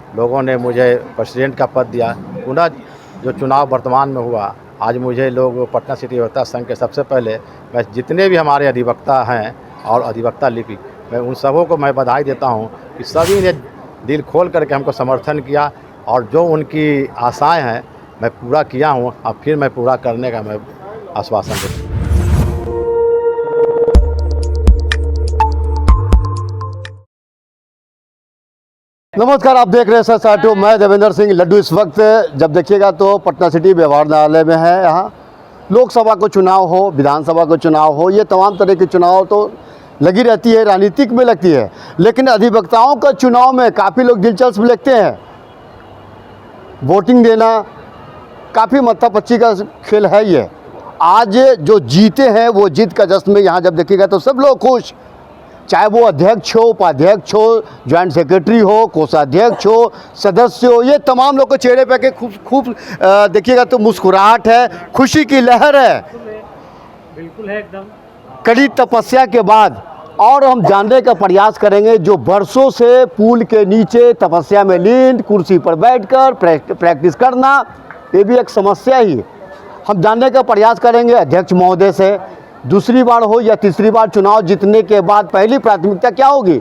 लोगों ने मुझे प्रेसिडेंट का पद दिया। पुनः जो चुनाव वर्तमान में हुआ, आज मुझे लोग पटना सिटी अधिवक्ता संघ के सबसे पहले मैं जितने भी हमारे अधिवक्ता हैं और अधिवक्ता लिपिक, मैं उन सबों को मैं बधाई देता हूँ कि सभी ने दिल खोल करके हमको समर्थन किया और जो उनकी आशाएं हैं मैं पूरा किया हूँ। अब फिर मैं पूरा करने का मैं आश्वासन देता हूँ। नमस्कार, आप देख रहे हैं SR2। मैं देवेंद्र सिंह लड्डू। इस वक्त जब देखिएगा तो पटना सिटी व्यवहार न्यायालय में है। यहाँ लोकसभा को चुनाव हो, विधानसभा को चुनाव हो, ये तमाम तरह के चुनाव तो लगी रहती है, राजनीतिक में लगती है, लेकिन अधिवक्ताओं का चुनाव में काफ़ी लोग दिलचस्प लगते हैं। वोटिंग देना काफ़ी मत्था-पच्ची का खेल है ये। आज जो जीते हैं वो जीत का जश्न में यहाँ जब देखिएगा तो सब लोग खुश, चाहे वो अध्यक्ष हो, उपाध्यक्ष हो, ज्वाइंट सेक्रेटरी हो, कोषाध्यक्ष हो, सदस्य हो, ये तमाम लोग के चेहरे पे के खूब देखिएगा तो मुस्कुराहट है, खुशी की लहर है। बिल्कुल है एकदम। कड़ी तपस्या के बाद और हम जानने का प्रयास करेंगे जो वर्षों से पूल के नीचे तपस्या में लीन, कुर्सी पर बैठकर प्रैक्टिस करना, ये भी एक समस्या ही। हम जानने का प्रयास करेंगे अध्यक्ष महोदय से, दूसरी बार हो या तीसरी बार चुनाव जीतने के बाद पहली प्राथमिकता क्या होगी,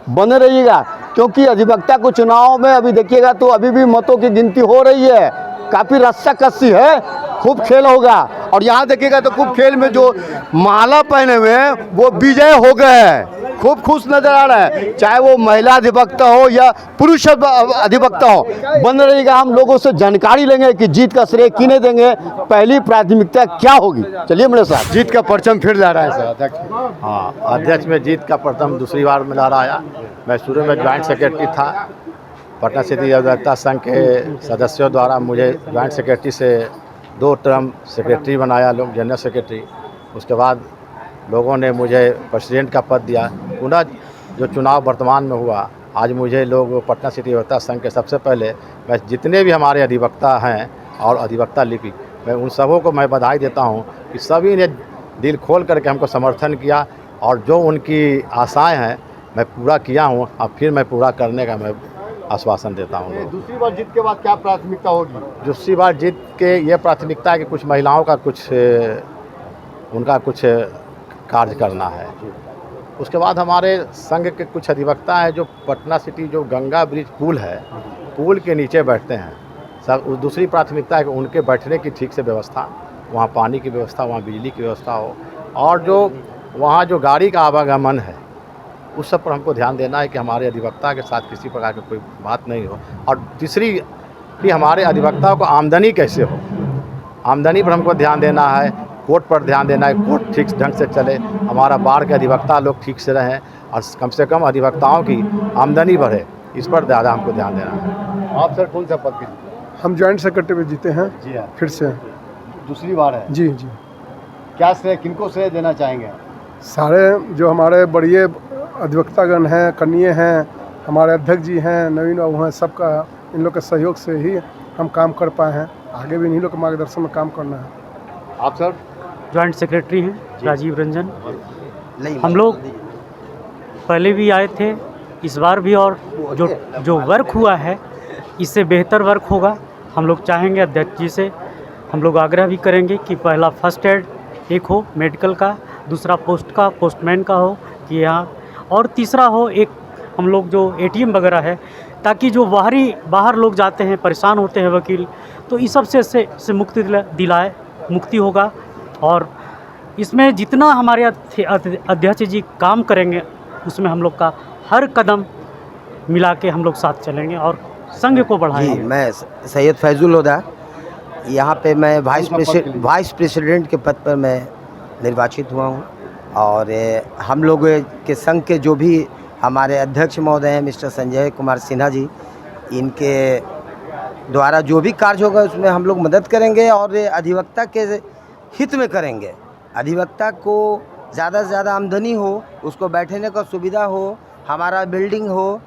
बने रहिएगा। क्योंकि अधिवक्ता को चुनाव में अभी देखिएगा तो अभी भी मतों की गिनती हो रही है, काफ़ी रस्सा-कस्सी है, खूब खेल होगा। और यहाँ देखिएगा तो खूब खेल में जो माला पहने हुए हैं वो विजय हो गए हैं, खूब खुश नजर आ रहा है, चाहे वो महिला अधिवक्ता हो या पुरुष अधिवक्ता हो। बन रहिएगा, हम लोगों से जानकारी लेंगे कि जीत का श्रेय किन्हें देंगे, पहली प्राथमिकता क्या होगी। चलिए मेरे साथ। जीत का परचम फिर लहरा है सर अध्यक्ष। हाँ, अध्यक्ष में जीत का प्रथम दूसरी बार में लहराया। मैं शुरू में ज्वाइंट सेक्रेटरी था, पटना सिटी अधिवक्ता संघ के सदस्यों द्वारा मुझे ज्वाइंट सेक्रेटरी से 2 टर्म सेक्रेटरी बनाया लोग, जनरल सेक्रेटरी। उसके बाद लोगों ने मुझे प्रेसिडेंट का पद दिया। पुनः जो चुनाव वर्तमान में हुआ, आज मुझे लोग पटना सिटी अधिवक्ता संघ के सबसे पहले मैं जितने भी हमारे अधिवक्ता हैं और अधिवक्ता लिपिक, मैं उन सबों को मैं बधाई देता हूँ कि सभी ने दिल खोल करके हमको समर्थन किया और जो उनकी आशाएँ हैं मैं पूरा किया हूँ। अब फिर मैं पूरा करने का मैं आश्वासन देता हूँ। दूसरी बार जीत के बाद क्या प्राथमिकता होगी? दूसरी बार जीत के ये प्राथमिकता है कि कुछ महिलाओं का उनका कुछ कार्य करना है। उसके बाद हमारे संघ के कुछ अधिवक्ता हैं जो पटना सिटी जो गंगा ब्रिज पुल है, पुल के नीचे बैठते हैं। सब दूसरी प्राथमिकता है कि उनके बैठने की ठीक से व्यवस्था, वहाँ पानी की व्यवस्था, वहाँ बिजली की व्यवस्था हो, और जो वहाँ जो गाड़ी का आवागमन है उस सब पर हमको ध्यान देना है कि हमारे अधिवक्ता के साथ किसी प्रकार की कोई बात नहीं हो। और तीसरी कि हमारे अधिवक्ताओं को आमदनी कैसे हो, आमदनी पर हमको ध्यान देना है, कोर्ट पर ध्यान देना है, कोर्ट ठीक ढंग से चले, हमारा बार के अधिवक्ता लोग ठीक से रहें और कम से कम अधिवक्ताओं की आमदनी बढ़े, इस पर ज़्यादा हमको ध्यान देना है। आप सर कौन सा पद के? हम ज्वाइंट सेक्रेटरी में जीते हैं। जी हाँ, फिर से दूसरी बार है। जी जी। क्या श्रेय किनको श्रेय देना चाहेंगे? सारे जो हमारे बड़े अधिवक्तागण हैं, कन्ये हैं, हमारे अध्यक्ष जी हैं, नवीन बाबू हैं, सबका इन लोग के सहयोग से ही हम काम कर पाए हैं। आगे भी इन्हीं लोग के मार्गदर्शन में काम करना है। आप सर? ज्वाइंट सेक्रेटरी हैं राजीव रंजन। हम लोग पहले भी आए थे, इस बार भी, और जो वर्क हुआ है इससे बेहतर वर्क होगा। हम लोग चाहेंगे अध्यक्ष जी से, हम लोग आग्रह भी करेंगे कि पहला फर्स्ट एड एक हो मेडिकल का, दूसरा पोस्ट का, पोस्टमैन का हो कि यहाँ, और तीसरा हो एक हम लोग जो ATM वगैरह है, ताकि जो बाहर लोग जाते हैं, परेशान होते हैं वकील, तो इस सब से मुक्ति होगा। और इसमें जितना हमारे अध्यक्ष जी काम करेंगे उसमें हम लोग का हर कदम मिला के हम लोग साथ चलेंगे और संघ को बढ़ाएंगे। मैं सैयद फैजुल हुदा, यहाँ पे मैं वाइस प्रेसिडेंट के पद पर मैं निर्वाचित हुआ हूँ। और हम लोग के संघ के जो भी हमारे अध्यक्ष महोदय हैं मिस्टर संजय कुमार सिन्हा जी, इनके द्वारा जो भी कार्य होगा उसमें हम लोग मदद करेंगे और अधिवक्ता के हित में करेंगे। अधिवक्ता को ज़्यादा से ज़्यादा आमदनी हो, उसको बैठने का सुविधा हो, हमारा बिल्डिंग हो,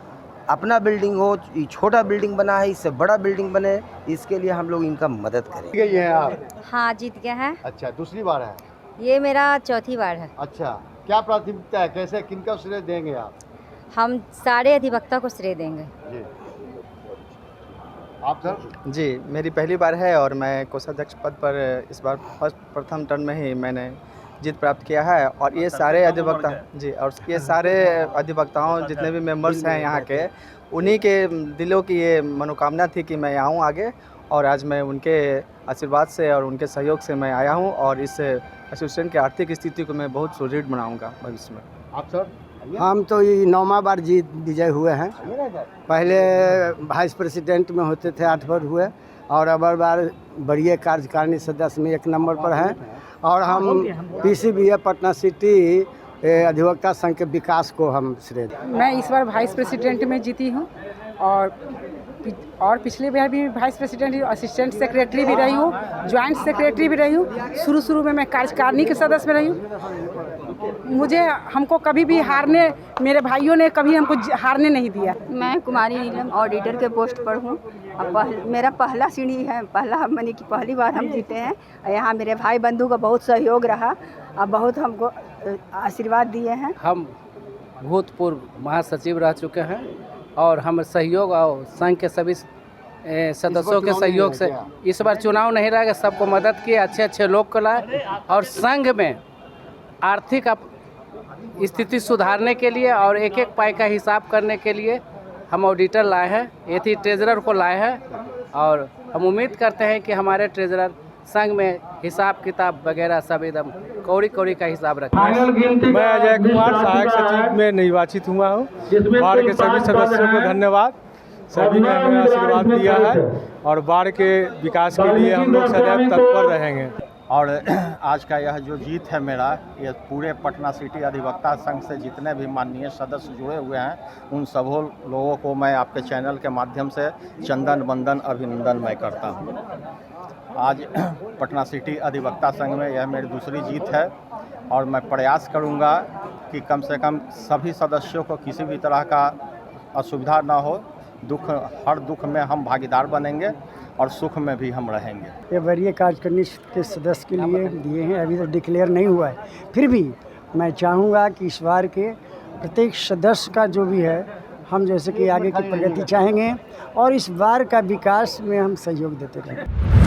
अपना बिल्डिंग हो, छोटा बिल्डिंग बना है, इससे बड़ा बिल्डिंग बने, इसके लिए हम लोग इनका मदद करेंगे। ये है आप? हाँ, जीत गया है। अच्छा, दूसरी बार है? ये मेरा चौथी बार है। अच्छा, क्या प्राथमिकता है, कैसे किनका श्रेय देंगे आप? हम सारे अधिवक्ता को श्रेय देंगे। जी। आप सर? जी, मेरी पहली बार है और मैं कोषाध्यक्ष पद पर इस बार प्रथम टर्म में ही मैंने जीत प्राप्त किया है। और ये सारे अधिवक्ता जी, और ये सारे अधिवक्ताओं जितने भी मेंबर्स हैं यहाँ के, उन्हीं के दिलों की ये मनोकामना थी कि मैं आऊँ आगे, और आज मैं उनके आशीर्वाद से और उनके सहयोग से मैं आया हूँ, और इस एसोसिएशन की आर्थिक स्थिति को मैं बहुत सुदृढ़ बनाऊँगा भविष्य में। आप सर? हम तो ये 9वां बार जीत विजय हुए हैं। पहले वाइस प्रेसिडेंट में होते थे, 8 बार हुए, और अब बार बड़ी कार्यकारिणी सदस्य में 1 नंबर पर हैं। और हम पीसीबीए पटना सिटी अधिवक्ता संघ के विकास को हम श्रेय दें। मैं इस बार वाइस प्रेसिडेंट में जीती हूँ, और पिछले बार भी वाइस प्रेसिडेंट, असिस्टेंट सेक्रेटरी भी रही हूँ, ज्वाइंट सेक्रेटरी भी रही हूँ। शुरू में मैं कार्यकारिणी के सदस्य में रही हूँ। हमको कभी भी मेरे भाइयों ने कभी हमको हारने नहीं दिया। मैं कुमारी नीलम ऑडिटर के पोस्ट पर हूँ। मेरा पहला सीढ़ी है, मैंने कि पहली बार हम जीते हैं। यहाँ मेरे भाई बंधु का बहुत सहयोग रहा और बहुत हमको आशीर्वाद दिए हैं। हम भूतपूर्व महासचिव रह चुके हैं, और हम सहयोग और संघ के सभी सदस्यों के सहयोग से इस बार चुनाव नहीं रहेगा, सबको मदद किए, अच्छे लोग को लाए, और संघ में आर्थिक स्थिति सुधारने के लिए और एक पाई का हिसाब करने के लिए हम ऑडिटर लाए हैं, एथी ट्रेजरर को लाए हैं, और हम उम्मीद करते हैं कि हमारे ट्रेजरर संघ में हिसाब किताब वगैरह सब एकदम कौड़ी का हिसाब रखें। मैं अजय कुमार सहायक सचिव में निर्वाचित हुआ हूँ। बाढ़ के सभी सदस्यों को धन्यवाद, सभी ने हमें आशीर्वाद दिया है, और बाढ़ के विकास के लिए हम लोग सदैव तत्पर रहेंगे। और आज का यह जो जीत है मेरा, ये पूरे पटना सिटी अधिवक्ता संघ से जितने भी माननीय सदस्य जुड़े हुए हैं, उन सभी लोगों को मैं आपके चैनल के माध्यम से चंदन वंदन अभिनंदन मैं करता हूँ। आज पटना सिटी अधिवक्ता संघ में यह मेरी दूसरी जीत है, और मैं प्रयास करूँगा कि कम से कम सभी सदस्यों को किसी भी तरह का असुविधा ना हो। हर दुख में हम भागीदार बनेंगे, और सुख में भी हम रहेंगे। ये वरीय कार्यकारिणी के सदस्य के लिए दिए हैं, अभी तो डिक्लेयर नहीं हुआ है। फिर भी मैं चाहूँगा कि इस बार के प्रत्येक सदस्य का जो भी है, हम जैसे कि आगे की प्रगति चाहेंगे, और इस बार का विकास में हम सहयोग देते रहेंगे।